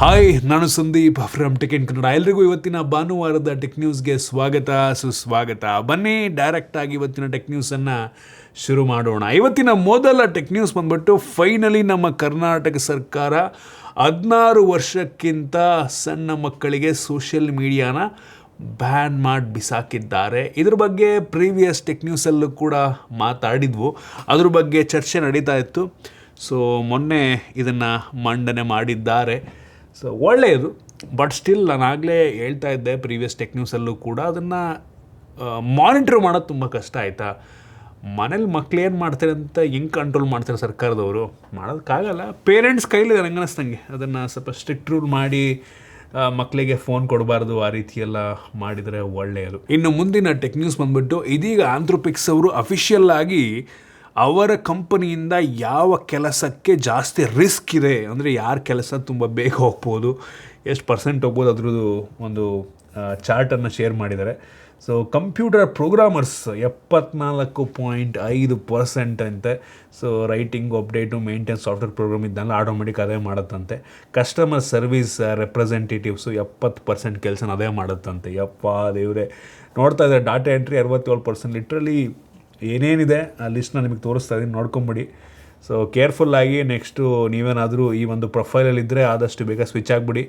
Hi, ನಾನು Sandeep from tech in Kannada. ಎಲ್ರಿಗೂ ಇವತ್ತಿನ ಭಾನುವಾರದ ಟೆಕ್ ನ್ಯೂಸ್ಗೆ ಸ್ವಾಗತ ಸುಸ್ವಾಗತ. ಬನ್ನಿ ಡೈರೆಕ್ಟಾಗಿ ಇವತ್ತಿನ ಟೆಕ್ ನ್ಯೂಸನ್ನು ಶುರು ಮಾಡೋಣ. ಇವತ್ತಿನ ಮೊದಲ ಟೆಕ್ ನ್ಯೂಸ್ ಬಂದ್ಬಿಟ್ಟು ಫೈನಲಿ ನಮ್ಮ ಕರ್ನಾಟಕ ಸರ್ಕಾರ 16 ವರ್ಷಕ್ಕಿಂತ ಸಣ್ಣ ಮಕ್ಕಳಿಗೆ ಸೋಷಿಯಲ್ ಮೀಡಿಯಾನ ಬ್ಯಾನ್ ಮಾಡಿ ಬಿಸಾಕಿದ್ದಾರೆ. ಇದ್ರ ಬಗ್ಗೆ ಪ್ರೀವಿಯಸ್ ಟೆಕ್ ನ್ಯೂಸಲ್ಲೂ ಕೂಡ ಮಾತಾಡಿದ್ವು, ಅದ್ರ ಬಗ್ಗೆ ಚರ್ಚೆ ನಡೀತಾ ಇತ್ತು. ಸೊ ಮೊನ್ನೆ ಇದನ್ನು ಮಂಡನೆ ಮಾಡಿದ್ದಾರೆ. ಸೊ ಒಳ್ಳೆಯದು, ಬಟ್ ಸ್ಟಿಲ್ ನಾನು ಆಗಲೇ ಹೇಳ್ತಾ ಇದ್ದೆ ಪ್ರೀವಿಯಸ್ ಟೆಕ್ ನ್ಯೂಸಲ್ಲೂ ಕೂಡ ಅದನ್ನು ಮಾನಿಟ್ರ್ ಮಾಡೋದು ತುಂಬ ಕಷ್ಟ ಆಯಿತಾ. ಮನೇಲಿ ಮಕ್ಳು ಏನು ಮಾಡ್ತಾರೆ ಅಂತ ಹೆಂಗೆ ಕಂಟ್ರೋಲ್ ಮಾಡ್ತಾರೆ ಸರ್ಕಾರದವರು, ಮಾಡೋದಕ್ಕಾಗಲ್ಲ. ಪೇರೆಂಟ್ಸ್ ಕೈಲಿದೆ ನಂಗೆ ಅನ್ನಿಸ್ತಂಗೆ ಅದನ್ನು ಸ್ವಲ್ಪ ಸ್ಟ್ರಿಕ್ಟ್ ರೂಲ್ ಮಾಡಿ ಮಕ್ಕಳಿಗೆ ಫೋನ್ ಕೊಡಬಾರ್ದು, ಆ ರೀತಿಯೆಲ್ಲ ಮಾಡಿದರೆ ಒಳ್ಳೆಯದು. ಇನ್ನು ಮುಂದಿನ ಟೆಕ್ ನ್ಯೂಸ್ ಬಂದ್ಬಿಟ್ಟು, ಇದೀಗ ಆಂಥ್ರೋಪಿಕ್ಸ್ ಅವರು ಅಫಿಷಿಯಲ್ ಆಗಿ ಅವರ ಕಂಪನಿಯಿಂದ ಯಾವ ಕೆಲಸಕ್ಕೆ ಜಾಸ್ತಿ ರಿಸ್ಕ್ ಇದೆ, ಅಂದರೆ ಯಾರ ಕೆಲಸ ತುಂಬ ಬೇಗ ಹೋಗ್ಬೋದು, ಎಷ್ಟು ಪರ್ಸೆಂಟ್ ಹೋಗ್ಬೋದು, ಅದ್ರದ್ದು ಒಂದು ಚಾರ್ಟನ್ನು ಶೇರ್ ಮಾಡಿದ್ದಾರೆ. ಸೊ ಕಂಪ್ಯೂಟರ್ ಪ್ರೋಗ್ರಾಮರ್ಸ್ 74.5% ಅಂತೆ. So writing, update, maintain, software program ಇದನ್ನೆಲ್ಲ ಆಟೋಮೆಟಿಕ್ ಅದೇ ಮಾಡುತ್ತಂತೆ. ಕಸ್ಟಮರ್ ಸರ್ವಿಸ್ ರೆಪ್ರೆಸೆಂಟೇಟಿವ್ಸು 70% ಕೆಲಸನ ಅದೇ ಮಾಡುತ್ತಂತೆ. ದೇವರೇ, ನೋಡ್ತಾ ಇದ್ದಾರೆ ಡಾಟಾ ಎಂಟ್ರಿ 67%. ಲಿಟ್ರಲಿ ಏನೇನಿದೆ ಆ ಲಿಸ್ಟ್ನ ನಿಮಗೆ ತೋರಿಸ್ತಾ ಇದ್ದೀನಿ, ನೋಡ್ಕೊಂಬಿಡಿ. ಸೊ ಕೇರ್ಫುಲ್ಲಾಗಿ ನೆಕ್ಸ್ಟು ನೀವೇನಾದರೂ ಈ ಒಂದು ಪ್ರೊಫೈಲಲ್ಲಿದ್ದರೆ ಆದಷ್ಟು ಬೇಗ ಸ್ವಿಚ್ ಆಗಿಬಿಡಿ.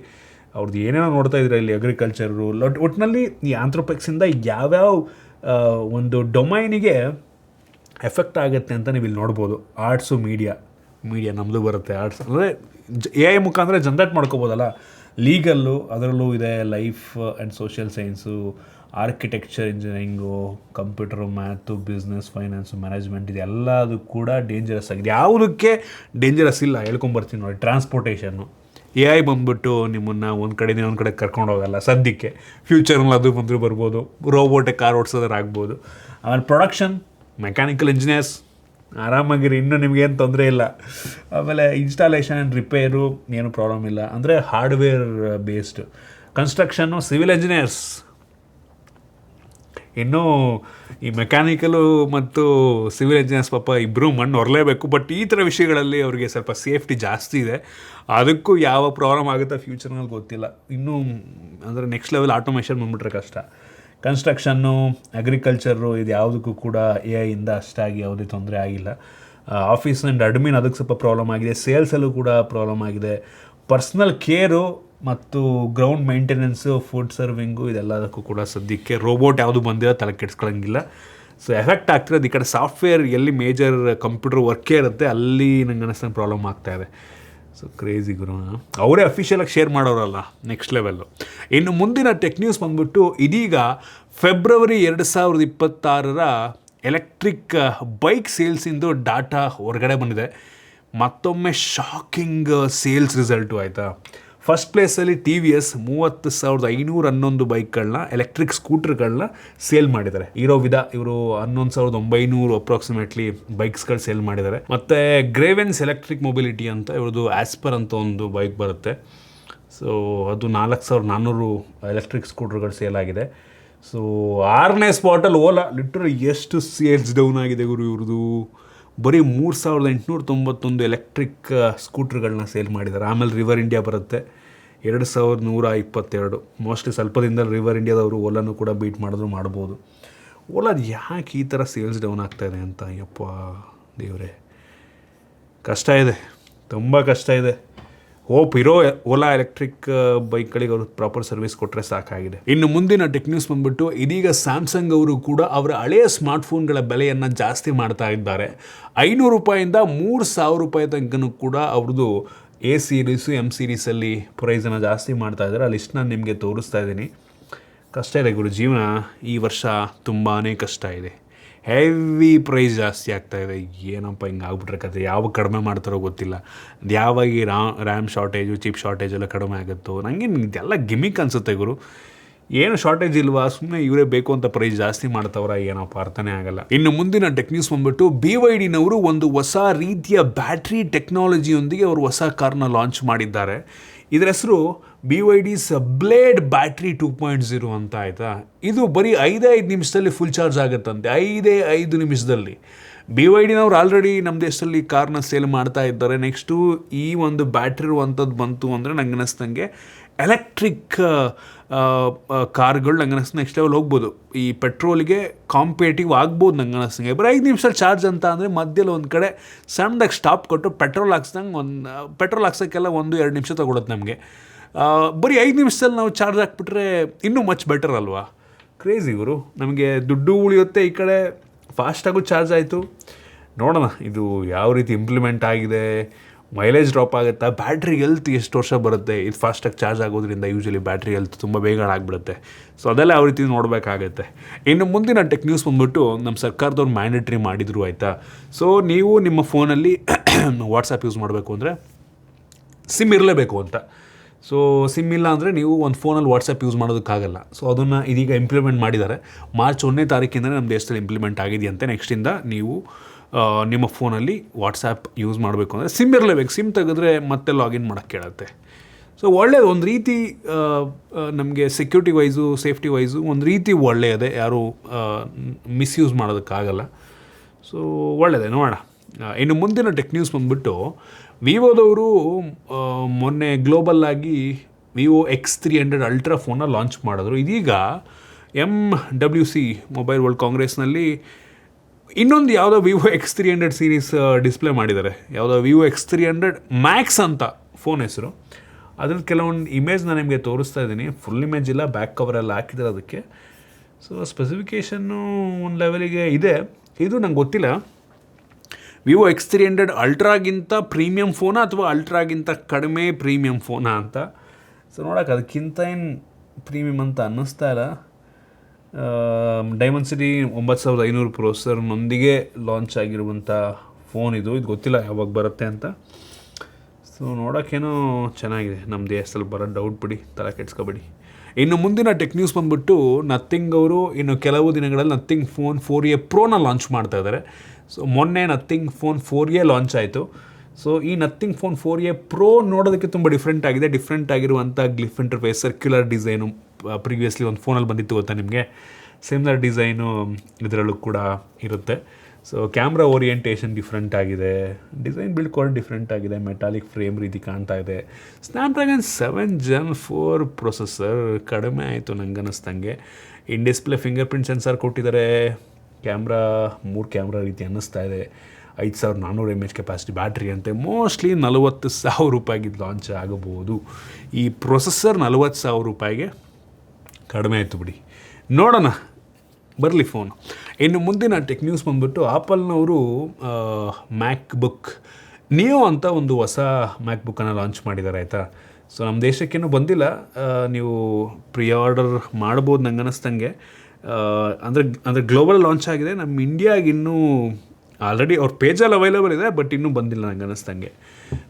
ಅವ್ರದ್ದು ಏನೇನೋ ನೋಡ್ತಾ ಇದ್ರೆ ಇಲ್ಲಿ ಅಗ್ರಿಕಲ್ಚರು, ಒಟ್ಟಿನಲ್ಲಿ ಈ ಆಂಥ್ರೋಪಿಕ್ಸಿಂದ ಯಾವ್ಯಾವ ಒಂದು ಡೊಮೈನಿಗೆ ಎಫೆಕ್ಟ್ ಆಗುತ್ತೆ ಅಂತ ನೀವು ಇಲ್ಲಿ ನೋಡ್ಬೋದು. ಆರ್ಟ್ಸು, ಮೀಡಿಯಾ ನಮ್ಮದು ಬರುತ್ತೆ. ಆರ್ಟ್ಸ್ ಅಂದರೆ AI ಮುಖಾಂತರ ಜನ್ರೇಟ್ ಮಾಡ್ಕೋಬೋದಲ್ಲ. ಲೀಗಲ್ಲು ಅದರಲ್ಲೂ ಇದೆ, life and social science, architecture, engineering, computer, math, business, finance, management, ಇದೆಲ್ಲದು ಕೂಡ ಡೇಂಜರಸ್ ಆಗಿದೆ. ಯಾವುದಕ್ಕೆ ಡೇಂಜರಸ್ ಇಲ್ಲ ಹೇಳ್ಕೊಂಬರ್ತೀನಿ ನೋಡಿ. ಟ್ರಾನ್ಸ್ಪೋರ್ಟೇಷನ್ನು, AI ಬಂದ್ಬಿಟ್ಟು ನಿಮ್ಮನ್ನು ಒಂದು ಕಡೆಯಿಂದ ಒಂದು ಕಡೆ ಕರ್ಕೊಂಡು ಹೋಗಲ್ಲ ಸದ್ಯಕ್ಕೆ. ಫ್ಯೂಚರ್ನಲ್ಲಿ ಅದು ಬಂದರೂ ಬರ್ಬೋದು, ರೋಬೋಟೆ ಕಾರ್ ಓಡಿಸೋದಾರು ಆಗ್ಬೋದು. ಆಮೇಲೆ ಪ್ರೊಡಕ್ಷನ್, ಮೆಕ್ಯಾನಿಕಲ್ ಇಂಜಿನಿಯರ್ಸ್ ಆರಾಮಾಗಿರಿ, ಇನ್ನೂ ನಿಮಗೇನು ತೊಂದರೆ ಇಲ್ಲ. ಆಮೇಲೆ ಇನ್ಸ್ಟಾಲೇಷನ್, ರಿಪೇರು ಏನು ಪ್ರಾಬ್ಲಮ್ ಇಲ್ಲ, ಅಂದರೆ hardware based. Construction, civil engineers. ಇನ್ನೂ ಈ ಮೆಕ್ಯಾನಿಕಲು ಮತ್ತು ಸಿವಿಲ್ ಇಂಜಿನಿಯರ್ಸ್ ಪಾಪ ಇಬ್ಬರು ಮಣ್ಣು ಹೊರಲೇಬೇಕು. ಬಟ್ ಈ ಥರ ವಿಷಯಗಳಲ್ಲಿ ಅವರಿಗೆ ಸ್ವಲ್ಪ ಸೇಫ್ಟಿ ಜಾಸ್ತಿ ಇದೆ. ಅದಕ್ಕೂ ಯಾವ ಪ್ರಾಬ್ಲಮ್ ಆಗುತ್ತಾ ಫ್ಯೂಚರ್ನಲ್ಲಿ ಗೊತ್ತಿಲ್ಲ. ಇನ್ನೂ ಅಂದರೆ ನೆಕ್ಸ್ಟ್ ಲೆವೆಲ್ ಆಟೋಮೇಷನ್ ಬಂದುಬಿಟ್ರೆ ಕಷ್ಟ. ಕನ್ಸ್ಟ್ರಕ್ಷನ್ನು, ಅಗ್ರಿಕಲ್ಚರು, ಇದು ಯಾವುದಕ್ಕೂ ಕೂಡ AI ಅಷ್ಟಾಗಿ ಯಾವುದೇ ತೊಂದರೆ ಆಗಿಲ್ಲ. ಆಫೀಸ್ ಆ್ಯಂಡ್ ಅಡ್ಮಿನ್ ಅದಕ್ಕೆ ಸ್ವಲ್ಪ ಪ್ರಾಬ್ಲಮ್ ಆಗಿದೆ. ಸೇಲ್ಸಲ್ಲೂ ಕೂಡ ಪ್ರಾಬ್ಲಮ್ ಆಗಿದೆ. ಪರ್ಸ್ನಲ್ ಕೇರು ಮತ್ತು ಗ್ರೌಂಡ್ ಮೇಂಟೆನೆನ್ಸು, ಫುಡ್ ಸರ್ವಿಂಗು, ಇದೆಲ್ಲದಕ್ಕೂ ಕೂಡ ಸದ್ಯಕ್ಕೆ ರೋಬೋಟ್ ಯಾವುದು ಬಂದಿರೋ ತಲೆ ಕೆಡಿಸ್ಕೊಳ್ಳೋಂಗಿಲ್ಲ. ಸೊ ಎಫೆಕ್ಟ್ ಆಗ್ತಿರೋದು ಈ ಕಡೆ ಸಾಫ್ಟ್ವೇರ್, ಎಲ್ಲಿ ಮೇಜರ್ ಕಂಪ್ಯೂಟರ್ ವರ್ಕೇ ಇರುತ್ತೆ ಅಲ್ಲಿ ನಂಗೆ ಅನ್ನಿಸ್ತಂಗೆ ಪ್ರಾಬ್ಲಮ್ ಆಗ್ತಾಯಿದೆ. ಸೊ ಕ್ರೇಜಿ ಗುರು, ಅವರೇ ಅಫಿಷಿಯಲಾಗಿ ಶೇರ್ ಮಾಡೋರಲ್ಲ, ನೆಕ್ಸ್ಟ್ ಲೆವೆಲ್ಲು. ಇನ್ನು ಮುಂದಿನ ಟೆಕ್ ನ್ಯೂಸ್ ಬಂದ್ಬಿಟ್ಟು, ಇದೀಗ ಫೆಬ್ರವರಿ 2026 ಎಲೆಕ್ಟ್ರಿಕ್ ಬೈಕ್ ಸೇಲ್ಸಿಂದು ಡಾಟಾ ಹೊರಗಡೆ ಬಂದಿದೆ. ಮತ್ತೊಮ್ಮೆ ಶಾಕಿಂಗ್ ಸೇಲ್ಸ್ ರಿಸಲ್ಟು ಆಯಿತಾ. ಫಸ್ಟ್ ಪ್ಲೇಸಲ್ಲಿ TVS 30,511 ಬೈಕ್ಗಳನ್ನ, ಎಲೆಕ್ಟ್ರಿಕ್ ಸ್ಕೂಟ್ರ್ಗಳನ್ನ ಸೇಲ್ ಮಾಡಿದ್ದಾರೆ. ಇವರು 11,900 ಅಪ್ರಾಕ್ಸಿಮೇಟ್ಲಿ ಬೈಕ್ಸ್ಗಳು ಸೇಲ್ ಮಾಡಿದ್ದಾರೆ. ಮತ್ತು ಗ್ರೇವೆನ್ಸ್ ಎಲೆಕ್ಟ್ರಿಕ್ ಮೊಬಿಲಿಟಿ ಅಂತ ಇವ್ರದ್ದು ಆಸ್ಪರ್ ಅಂತ ಒಂದು ಬೈಕ್ ಬರುತ್ತೆ. ಸೊ ಅದು 4,400 ಎಲೆಕ್ಟ್ರಿಕ್ ಸ್ಕೂಟ್ರ್ಗಳು ಸೇಲ್ ಆಗಿದೆ. ಸೊ 6ನೇ ಸ್ಪಾಟಲ್ಲಿ ಓಲಾ. ಲಿಟ್ರಲಿ ಎಷ್ಟು ಸೇಲ್ಸ್ ಡೌನ್ ಆಗಿದೆ ಗುರು ಇವ್ರದ್ದು. ಬರೀ 3,891 ಎಲೆಕ್ಟ್ರಿಕ್ ಸ್ಕೂಟ್ರ್ಗಳನ್ನ ಸೇಲ್ ಮಾಡಿದ್ದಾರೆ. ಆಮೇಲೆ ರಿವರ್ ಇಂಡಿಯಾ ಬರುತ್ತೆ 2,122. ಮೋಸ್ಟ್ಲಿ ಸ್ವಲ್ಪ ದಿನದಲ್ಲಿ ರಿವರ್ ಇಂಡಿಯಾದವರು ಓಲಾನು ಕೂಡ ಬೀಟ್ ಮಾಡ್ಬೋದು. ಓಲಾ ಯಾಕೆ ಈ ಥರ ಸೇಲ್ಸ್ ಡೌನ್ ಆಗ್ತಾಯಿದೆ ಅಂತ, ದೇವರೇ, ಕಷ್ಟ ಇದೆ, ತುಂಬ ಕಷ್ಟ ಇದೆ. ಹೋಪ್ ಇರೋ ಓಲಾ ಎಲೆಕ್ಟ್ರಿಕ್ ಬೈಕ್ಗಳಿಗೆ ಅವರು ಪ್ರಾಪರ್ ಸರ್ವಿಸ್ ಕೊಟ್ಟರೆ ಸಾಕಾಗಿದೆ. ಇನ್ನು ಮುಂದಿನ ಟೆಕ್ ನ್ಯೂಸ್ ಬಂದ್ಬಿಟ್ಟು, ಇದೀಗ ಸ್ಯಾಮ್ಸಂಗ್ ಅವರು ಕೂಡ ಅವರ ಹಳೆಯ ಸ್ಮಾರ್ಟ್ಫೋನ್ಗಳ ಬೆಲೆಯನ್ನು ಜಾಸ್ತಿ ಮಾಡ್ತಾ ಇದ್ದಾರೆ. ₹500 ₹3,000 ತನಕನೂ ಕೂಡ ಅವ್ರದ್ದು A ಸೀರೀಸು, M ಸೀರೀಸಲ್ಲಿ ಪ್ರೈಸನ್ನು ಜಾಸ್ತಿ ಮಾಡ್ತಾ ಇದ್ದಾರೆ. ಆ ಲಿಸ್ಟ್ನ ನಿಮಗೆ ತೋರಿಸ್ತಾ ಇದ್ದೀನಿ. ಕಷ್ಟ ಇದೆ ಗುರು, ಜೀವನ ಈ ವರ್ಷ ತುಂಬಾ ಕಷ್ಟ ಇದೆ. ಹೆವಿ ಪ್ರೈಸ್ ಜಾಸ್ತಿ ಆಗ್ತಾಯಿದೆ. ಏನಪ್ಪ ಹಿಂಗೆ ಆಗ್ಬಿಟ್ರೆ ಕತೆ, ಯಾವಾಗ ಕಡಿಮೆ ಮಾಡ್ತಾರೋ ಗೊತ್ತಿಲ್ಲ. ಯಾವಾಗ ಈ ರ್ಯಾಮ್ ಶಾರ್ಟೇಜು, ಚಿಪ್ ಶಾರ್ಟೇಜ್ ಎಲ್ಲ ಕಡಿಮೆ ಆಗುತ್ತೋ, ನನಗೆ ಇದೆಲ್ಲ ಗಿಮಿಕ್ ಅನಿಸುತ್ತೆ ಗುರು. ಏನು ಶಾರ್ಟೇಜ್ ಇಲ್ವಾ, ಸುಮ್ಮನೆ ಇವರೇ ಬೇಕು ಅಂತ ಪ್ರೈಸ್ ಜಾಸ್ತಿ ಮಾಡ್ತವ್ರ, ಏನಪ್ಪ ಅರ್ಥನೇ ಆಗಲ್ಲ. ಇನ್ನು ಮುಂದಿನ ಟೆಕ್ ನ್ಯೂಸ್ ಬಂದ್ಬಿಟ್ಟು, BYDನವರು ಒಂದು ಹೊಸ ರೀತಿಯ ಬ್ಯಾಟ್ರಿ ಟೆಕ್ನಾಲಜಿಯೊಂದಿಗೆ ಅವರು ಹೊಸ ಕಾರ್ನ ಲಾಂಚ್ ಮಾಡಿದ್ದಾರೆ. ಇದರ ಹೆಸರು BYD's ಬ್ಲೇಡ್ ಬ್ಯಾಟ್ರಿ 2.0 ಅಂತ ಆಯಿತಾ. ಇದು ಬರೀ 5 ನಿಮಿಷದಲ್ಲಿ ಫುಲ್ ಚಾರ್ಜ್ ಆಗುತ್ತಂತೆ. 5 ನಿಮಿಷದಲ್ಲಿ BYDನವ್ರು ಆಲ್ರೆಡಿ ನಮ್ಮ ದೇಶದಲ್ಲಿ ಕಾರ್ನ ಸೇಲ್ ಮಾಡ್ತಾ ಇದ್ದಾರೆ. ನೆಕ್ಸ್ಟು ಈ ಒಂದು ಬ್ಯಾಟ್ರಿ ಇರುವಂಥದ್ದು ಬಂತು ಅಂದರೆ ನಂಗೆ ಅನ್ನಿಸ್ದಂಗೆ ಎಲೆಕ್ಟ್ರಿಕ್ ಕಾರ್ಗಳು ನಂಗೆ ಅನ್ನಿಸ್ತು ನೆಕ್ಸ್ಟ್ ಲೆವೆಲ್ ಹೋಗ್ಬೋದು. ಈ ಪೆಟ್ರೋಲಿಗೆ ಕಾಂಪೇಟಿವ್ ಆಗ್ಬೋದು ನಂಗೆ ಅನ್ನಿಸ್ತಂಗೆ. ಬರೀ 5 ನಿಮಿಷ ಚಾರ್ಜ್ ಅಂತ ಅಂದರೆ ಮಧ್ಯದಲ್ಲಿ ಒಂದು ಕಡೆ ಸಣ್ಣದಾಗಿ ಸ್ಟಾಪ್ ಕೊಟ್ಟು ಪೆಟ್ರೋಲ್ ಹಾಕ್ಸೋಕ್ಕೆಲ್ಲ 1-2 ನಿಮಿಷ ತೊಗೊಳುತ್ತೆ ನಮಗೆ. ಬರೀ 5 ನಿಮಿಷದಲ್ಲಿ ನಾವು ಚಾರ್ಜ್ ಹಾಕ್ಬಿಟ್ರೆ ಇನ್ನೂ ಮಚ್ ಬೆಟರ್ ಅಲ್ವಾ? ಕ್ರೇಜಿ ಇವರು. ನಮಗೆ ದುಡ್ಡು ಉಳಿಯುತ್ತೆ, ಈ ಕಡೆ ಫಾಸ್ಟಾಗೂ ಚಾರ್ಜ್ ಆಯಿತು. ನೋಡೋಣ ಇದು ಯಾವ ರೀತಿ ಇಂಪ್ಲಿಮೆಂಟ್ ಆಗಿದೆ, ಮೈಲೇಜ್ ಡ್ರಾಪ್ ಆಗುತ್ತಾ, ಬ್ಯಾಟ್ರಿ ಹೆಲ್ತ್ ಎಷ್ಟು ವರ್ಷ ಬರುತ್ತೆ. ಇದು ಫಾಸ್ಟಾಗಿ ಚಾರ್ಜ್ ಆಗೋದ್ರಿಂದ ಯೂಶಲಿ ಬ್ಯಾಟ್ರಿ ಹೆಲ್ತ್ ತುಂಬ ಬೇಗ ಆಗಿಬಿಡುತ್ತೆ. ಸೊ ಅದೆಲ್ಲ ಯಾವ ರೀತಿ ನೋಡಬೇಕಾಗತ್ತೆ. ಇನ್ನು ಮುಂದಿನ ಟೆಕ್ ನ್ಯೂಸ್ ಬಂದ್ಬಿಟ್ಟು ನಮ್ಮ ಸರ್ಕಾರದವ್ರು ಮ್ಯಾಂಡೇಟ್ರಿ ಮಾಡಿದ್ರು, ಆಯಿತಾ. ಸೊ ನೀವು ನಿಮ್ಮ ಫೋನಲ್ಲಿ ವಾಟ್ಸಪ್ ಯೂಸ್ ಮಾಡಬೇಕು ಅಂದರೆ ಸಿಮ್ ಇರಲೇಬೇಕು ಅಂತ. ಸೊ ಸಿಮ್ ಇಲ್ಲ ಅಂದರೆ ನೀವು ಒಂದು ಫೋನಲ್ಲಿ ವಾಟ್ಸಪ್ ಯೂಸ್ ಮಾಡೋದಕ್ಕಾಗಲ್ಲ. ಸೊ ಅದನ್ನು ಇದೀಗ ಇಂಪ್ಲಿಮೆಂಟ್ ಮಾಡಿದ್ದಾರೆ. ಮಾರ್ಚ್ 1ನೇ ತಾರೀಕಿಂದ ನಮ್ಮ ದೇಶದಲ್ಲಿ ಇಂಪ್ಲಿಮೆಂಟ್ ಆಗಿದೆಯಂತೆ. ನೆಕ್ಸ್ಟಿಂದ ನೀವು ನಿಮ್ಮ ಫೋನಲ್ಲಿ ವಾಟ್ಸಪ್ ಯೂಸ್ ಮಾಡಬೇಕು ಅಂದರೆ ಸಿಮ್ ಇರಲೇಬೇಕು. ಸಿಮ್ ತೆಗೆದ್ರೆ ಮತ್ತೆ ಲಾಗಿನ್ ಮಾಡೋಕ್ಕೆ ಕೇಳುತ್ತೆ. ಸೊ ಒಳ್ಳೆಯದು, ಒಂದು ರೀತಿ ನಮಗೆ ಸೆಕ್ಯೂರಿಟಿ ವೈಸು ಸೇಫ್ಟಿ ವೈಸು ಒಂದು ರೀತಿ ಒಳ್ಳೆಯದೇ, ಯಾರೂ ಮಿಸ್ಯೂಸ್ ಮಾಡೋದಕ್ಕಾಗಲ್ಲ. ಸೊ ಒಳ್ಳೆಯದೇ, ನೋಡೋಣ. ಇನ್ನು ಮುಂದಿನ ಟೆಕ್ ನ್ಯೂಸ್ ಬಂದುಬಿಟ್ಟು ವಿವೋದವರು ಮೊನ್ನೆ ಗ್ಲೋಬಲ್ಲಾಗಿ ವಿವೋ X300 ಅಲ್ಟ್ರಾ ಫೋನ್ನ ಲಾಂಚ್ ಮಾಡಿದ್ರು. ಇದೀಗ MWC ಮೊಬೈಲ್ ವರ್ಲ್ಡ್ ಕಾಂಗ್ರೆಸ್ನಲ್ಲಿ ಇನ್ನೊಂದು ಯಾವುದೋ ವಿವೋ X300 ಸೀರೀಸ್ ಡಿಸ್ಪ್ಲೇ ಮಾಡಿದ್ದಾರೆ. ಯಾವುದೋ ವಿವೋ X300 ಮ್ಯಾಕ್ಸ್ ಅಂತ ಫೋನ್ ಹೆಸರು. ಅದ್ರಲ್ಲಿ ಕೆಲವೊಂದು ಇಮೇಜ್ ನಾನು ನಿಮಗೆ ತೋರಿಸ್ತಾ ಇದ್ದೀನಿ. ಫುಲ್ ಇಮೇಜ್ ಇಲ್ಲ, ಬ್ಯಾಕ್ ಕವರೆಲ್ಲ ಹಾಕಿದ್ದಾರೆ ಅದಕ್ಕೆ. ಸೊ ಸ್ಪೆಸಿಫಿಕೇಷನ್ನು ಒಂದು ಲೆವೆಲಿಗೆ ಇದೆ. ಇದು ನಂಗೆ ಗೊತ್ತಿಲ್ಲ ವಿವೋ X300 ಅಲ್ಟ್ರಾಗಿಂತ ಪ್ರೀಮಿಯಂ ಫೋನಾ ಅಥವಾ ಅಲ್ಟ್ರಾಗಿಂತ ಕಡಿಮೆ ಪ್ರೀಮಿಯಂ ಫೋನಾ ಅಂತ. ಸೊ ನೋಡೋಕೆ ಅದಕ್ಕಿಂತ ಏನು ಪ್ರೀಮಿಯಮ್ ಅಂತ ಅನ್ನಿಸ್ತಾ ಇಲ್ಲ. ಡೈಮೆನ್ಸಿಟಿ 9500 ಪ್ರೊಸೆಸರ್ನೊಂದಿಗೆ ಲಾಂಚ್ ಆಗಿರುವಂಥ ಫೋನ್ ಇದು ಗೊತ್ತಿಲ್ಲ ಯಾವಾಗ ಬರುತ್ತೆ ಅಂತ. ಸೊ ನೋಡೋಕ್ಕೇನೋ ಚೆನ್ನಾಗಿದೆ. ನಮ್ಮ ದೇಶದಲ್ಲಿ ಬರೋ ಡೌಟ್ ಬಿಡಿ, ತಲೆ ಕೆಡ್ಸ್ಕೊಬೇಡಿ. ಇನ್ನು ಮುಂದಿನ ಟೆಕ್ ನ್ಯೂಸ್ ಬಂದುಬಿಟ್ಟು ನಥಿಂಗ್ ಅವರು ಇನ್ನು ಕೆಲವು ದಿನಗಳಲ್ಲಿ ನಥಿಂಗ್ ಫೋನ್ 4A ಪ್ರೋನ ಲಾಂಚ್ ಮಾಡ್ತಾ ಇದ್ದಾರೆ. ಸೊ ಮೊನ್ನೆ ನಥಿಂಗ್ ಫೋನ್ 4A ಲಾಂಚ್ ಆಯಿತು. ಸೊ ಈ ನಥಿಂಗ್ ಫೋನ್ 4A ಪ್ರೋ ನೋಡೋದಕ್ಕೆ ತುಂಬ ಡಿಫ್ರೆಂಟ್ ಆಗಿದೆ. ಡಿಫ್ರೆಂಟ್ ಆಗಿರುವಂಥ ಗ್ಲಿಫ್ ಇಂಟರ್ಫೇಸ್, ಸರ್ಕ್ಯುಲರ್ ಡಿಸೈನು. ಪ್ರೀವಿಯಸ್ಲಿ ಒಂದು ಫೋನಲ್ಲಿ ಬಂದಿತ್ತು ಗೊತ್ತಾ ನಿಮಗೆ, ಸಿಮಿಲರ್ ಡಿಸೈನು ಇದರಲ್ಲೂ ಕೂಡ ಇರುತ್ತೆ. ಸೊ ಕ್ಯಾಮ್ರಾ ಓರಿಯೆಂಟೇಷನ್ ಡಿಫ್ರೆಂಟ್ ಆಗಿದೆ, ಡಿಸೈನ್ ಬಿಲ್ಡ್ ಕೂಡ ಡಿಫ್ರೆಂಟ್ ಆಗಿದೆ, ಮೆಟಾಲಿಕ್ ಫ್ರೇಮ್ ರೀತಿ ಕಾಣ್ತಾ ಇದೆ. ಸ್ನ್ಯಾಪ್ಡ್ರ್ಯಾಗನ್ 7 Gen 4 ಪ್ರೊಸೆಸರ್ ಕಡಿಮೆ ಆಯಿತು ನಂಗೆ ಅನ್ನಿಸ್ದಂಗೆ. In display fingerprint sensor ಕೊಟ್ಟಿದ್ದಾರೆ. ಕ್ಯಾಮ್ರಾ 3 ಕ್ಯಾಮ್ರಾ ರೀತಿ ಅನ್ನಿಸ್ತಾ ಇದೆ. 5400 mAh ಕೆಪಾಸಿಟಿ ಬ್ಯಾಟ್ರಿ ಅಂತೆ. ಮೋಸ್ಟ್ಲಿ 40,000 ರೂಪಾಯಿಗೆ ಲಾಂಚ್ ಆಗಬಹುದು. ಈ ಪ್ರೊಸೆಸರ್ 40,000 ರೂಪಾಯಿಗೆ ಕಡಿಮೆ ಆಯಿತು ಬಿಡಿ. ನೋಡೋಣ, ಬರಲಿ ಫೋನು. ಇನ್ನು ಮುಂದಿನ ಟೆಕ್ ನ್ಯೂಸ್ ಬಂದುಬಿಟ್ಟು ಆಪಲ್ನವರು ಮ್ಯಾಕ್ ಬುಕ್ ನಿಯೋ ಅಂತ ಒಂದು ಹೊಸ ಮ್ಯಾಕ್ ಬುಕ್ಕನ್ನು ಲಾಂಚ್ ಮಾಡಿದ್ದಾರೆ, ಆಯಿತಾ. ಸೊ ನಮ್ಮ ದೇಶಕ್ಕೇನು ಬಂದಿಲ್ಲ, ನೀವು ಪ್ರೀ ಆರ್ಡರ್ ಮಾಡ್ಬೋದು ನಂಗೆ ಅನ್ನಿಸ್ದಂಗೆ. ಅಂದರೆ ಗ್ಲೋಬಲ್ ಲಾಂಚ್ ಆಗಿದೆ. ನಮ್ಮ ಇಂಡಿಯಾಗೆ ಇನ್ನೂ ಆಲ್ರೆಡಿ ಅವ್ರ ಪೇಜಲ್ಲಿ ಅವೈಲೇಬಲ್ ಇದೆ, ಬಟ್ ಇನ್ನೂ ಬಂದಿಲ್ಲ ನಂಗೆ ಅನ್ನಿಸ್ದಂಗೆ.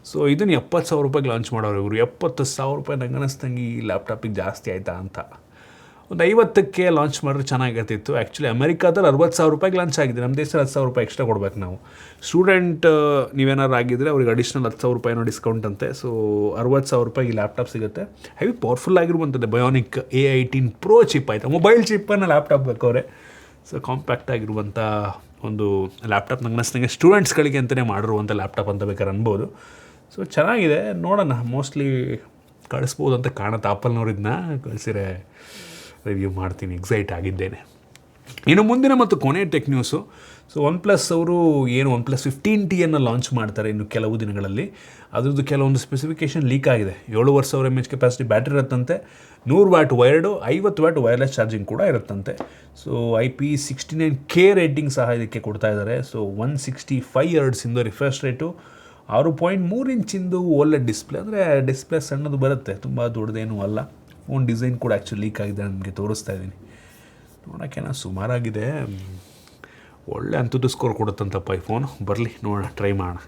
ಸೊ ಇದನ್ನು 70,000 ರೂಪಾಯಿಗೆ ಲಾಂಚ್ ಮಾಡೋರು ಇವರು. 70,000 ರೂಪಾಯಿ ನಂಗೆ ಅನ್ನಿಸ್ದಂಗೆ ಈ ಲ್ಯಾಪ್ಟಾಪಿಗೆ ಜಾಸ್ತಿ ಆಯಿತಾ ಅಂತ. ಒಂದು 50ಕ್ಕೆ ಲಾಂಚ್ ಮಾಡಿದ್ರೆ ಚೆನ್ನಾಗಿರ್ತಿತ್ತು. ಆ್ಯಕ್ಚುಲಿ ಅಮೆರಿಕಾದಲ್ಲಿ 60,000 ರೂಪಾಯಿಗೆ ಲಾಂಚ್ ಆಗಿದೆ. ನಮ್ಮ ದೇಶದಲ್ಲಿ 10,000 ರೂಪಾಯಿ ಎಕ್ಸ್ಟ್ರಾ ಕೊಡ್ಬೇಕು ನಾವು. ಸ್ಟೂಡೆಂಟ್ ನೀವೇನಾರು ಆಗಿದ್ದರೆ ಅವ್ರಿಗೆ ಅಡಿಷ್ನಲ್ 10,000 ರೂಪಾಯಿನೋ ಡಿಸ್ಕೌಂಟ್ ಅಂತೆ. ಸೊ 60,000 ರೂಪಾಯಿಗೆ ಲ್ಯಾಪ್ಟಾಪ್ ಸಿಗುತ್ತೆ. ಹೆವಿ ಪವರ್ಫುಲ್ ಆಗಿರುವಂಥದ್ದು ಬಯೋನಿಕ್ A18 Pro ಚಿಪ್, ಆಯಿತಾ. ಮೊಬೈಲ್ ಚಿಪ್ಪನ್ನು ಲ್ಯಾಪ್ಟಾಪ್ ಬೇಕವ್ರೆ. ಸೊ ಕಾಂಪ್ಯಾಕ್ಟ್ ಆಗಿರುವಂಥ ಒಂದು ಲ್ಯಾಪ್ಟಾಪ್ ನಂಗೆ ಅನ್ನಿಸ್ದಂಗೆ ಸ್ಟೂಡೆಂಟ್ಸ್ಗಳಿಗೆ ಅಂತಲೇ ಮಾಡಿರುವಂಥ ಲ್ಯಾಪ್ಟಾಪ್ ಅಂತ ಬೇಕಾದ್ರೆ ಅನ್ಬೋದು. ಸೊ ಚೆನ್ನಾಗಿದೆ, ನೋಡೋಣ. ಮೋಸ್ಟ್ಲಿ ಕಳಿಸ್ಬೋದು ಅಂತ ಕಾಣುತ್ತೆ. ಆಪಲ್ನವ್ರಿದ್ನ ಕಳಿಸಿರೆ ರಿವ್ಯೂ ಮಾಡ್ತೀನಿ, ಎಕ್ಸೈಟ್ ಆಗಿದ್ದೇನೆ. ಇನ್ನು ಮುಂದಿನ ಮತ್ತು ಕೊನೆಯ ಟೆಕ್ ನ್ಯೂಸು. ಸೊ OnePlus ಅವರು ಏನು OnePlus 15T ಲಾಂಚ್ ಮಾಡ್ತಾರೆ ಇನ್ನು ಕೆಲವು ದಿನಗಳಲ್ಲಿ. ಅದ್ರದ್ದು ಕೆಲವೊಂದು ಸ್ಪೆಸಿಫಿಕೇಷನ್ ಲೀಕ್ ಆಗಿದೆ. 7500 mAh ಕೆಪಾಸಿಟಿ ಬ್ಯಾಟ್ರಿ ಇರುತ್ತಂತೆ, 100 watt wired, 50 watt wireless charging ಕೂಡ ಇರುತ್ತಂತೆ. ಸೊ IP69K ರೇಟಿಂಗ್ ಸಹ ಇದಕ್ಕೆ ಕೊಡ್ತಾ ಇದ್ದಾರೆ. ಸೊ 165 ಹರ್ಟ್ಸಿಂದು ರಿಫ್ರೆಶ್ ರೇಟು, 6.3 ಇಂಚಿಂದು OLED ಡಿಸ್ಪ್ಲೇ. ಅಂದರೆ ಡಿಸ್ಪ್ಲೇ ಸಣ್ಣದು ಬರುತ್ತೆ, ತುಂಬ ದೊಡ್ಡದೇನೂ ಅಲ್ಲ. ಫೋನ್ ಡಿಸೈನ್ ಕೂಡ ಆ್ಯಕ್ಚುಲಿ ಲೀಕ್ ಆಗಿದೆ, ನಿಮಗೆ ತೋರಿಸ್ತಾ ಇದ್ದೀನಿ. ನೋಡೋಕ್ಕೇನೋ ಸುಮಾರಾಗಿದೆ. ಒಳ್ಳೆ ಅಂಥದ್ದು ಸ್ಕೋರ್ ಕೊಡುತ್ತಂತಪ್ಪ ಈ ಫೋನು. ಬರಲಿ, ನೋಡೋಣ, ಟ್ರೈ ಮಾಡೋಣ.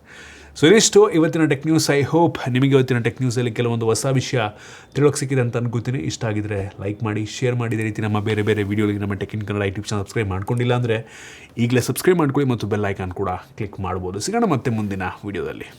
ಸೊ ಇದಿಷ್ಟು ಇವತ್ತಿನ ಟೆಕ್ ನ್ಯೂಸ್. ಐ ಹೋಪ್ ನಿಮಗೆ ಇವತ್ತಿನ ಟೆಕ್ ನ್ಯೂಸಲ್ಲಿ ಕೆಲವೊಂದು ಹೊಸ ವಿಷಯ ತಿಳೋಕ್ಕೆ ಸಿಕ್ಕಿದೆ ಅಂತ ಅನ್ಕೋತೀನಿ. ಇಷ್ಟ ಆಗಿದ್ರೆ ಲೈಕ್ ಮಾಡಿ, ಶೇರ್ ಮಾಡಿ. ಇದೇ ರೀತಿ ನಮ್ಮ ಬೇರೆ ಬೇರೆ ವೀಡಿಯೋಗಳಿಗೆ ನಮ್ಮ tech in Kannada YouTube channel subscribe ಮಾಡ್ಕೊಂಡಿಲ್ಲ ಅಂದರೆ ಈಗಲೇ ಸಬ್ಸ್ಕ್ರೈಬ್ ಮಾಡ್ಕೊಳ್ಳಿ ಮತ್ತು ಬೆಲ್ ಐಕಾನ್ ಕೂಡ ಕ್ಲಿಕ್ ಮಾಡ್ಬೋದು. ಸಿಗೋಣ ಮತ್ತೆ ಮುಂದಿನ ವೀಡಿಯೋದಲ್ಲಿ.